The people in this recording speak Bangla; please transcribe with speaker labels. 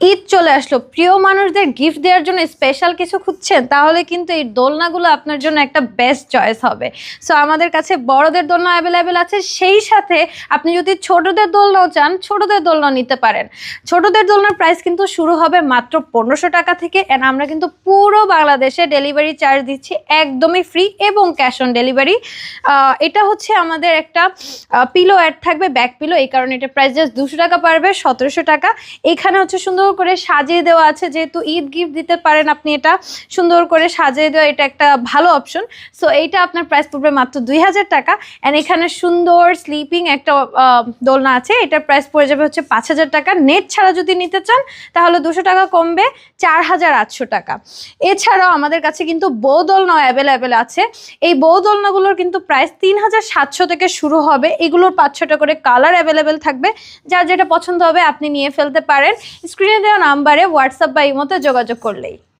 Speaker 1: ঈদ চলে আসলো, প্রিয় মানুষদের গিফট দেওয়ার জন্য স্পেশাল কিছু খুঁজছেন, তাহলে কিন্তু এই দোলনাগুলো আপনার জন্য একটা বেস্ট চয়েস হবে। সো আমাদের কাছে বড়দের দোলনা অ্যাভেলেবেল আছে, সেই সাথে আপনি যদি ছোটদের দোলনাও চান, ছোটদের দোলনা নিতে পারেন। ছোটদের দোলনার প্রাইস কিন্তু শুরু হবে মাত্র 1500 টাকা থেকে। অ্যান্ড আমরা কিন্তু পুরো বাংলাদেশে ডেলিভারি চার্জ দিচ্ছি একদমই ফ্রি এবং ক্যাশ অন ডেলিভারি। এটা হচ্ছে আমাদের একটা পিলো অ্যাড থাকবে, ব্যাক পিলো, এই কারণে এটা প্রাইস জাস্ট 200 টাকা পারবে, 1700 টাকা। এখানে হচ্ছে সুন্দর করে সাজিয়ে দেওয়া আছে, যেহেতু ঈদ গিফট দিতে পারেন আপনি, এটা সুন্দর করে সাজিয়ে দেওয়া, এটা একটা ভালো অপশন। সো এইটা আপনার প্রাইস পড়বে মাত্র 2000 টাকা। অ্যান্ড এখানে সুন্দর স্লিপিং একটা দোলনা আছে, এটার প্রাইস পড়ে যাবে হচ্ছে 5000 টাকা। নেট ছাড়া যদি নিতে চান তাহলে 200 টাকা কমবে, 4800 টাকা। এছাড়াও আমাদের কাছে কিন্তু বউ দোলনাও অ্যাভেলেবেল আছে। এই বউ দোলনাগুলোর কিন্তু প্রাইস 3700 থেকে শুরু হবে। এগুলোর 5-6টা করে কালার অ্যাভেলেবেল থাকবে, যার যেটা পছন্দ হবে আপনি নিয়ে ফেলতে পারেন। স্ক্রিনে দেওয়া নাম্বারে হোয়াটসঅ্যাপ বা ইমোতে যোগাযোগ করলেই।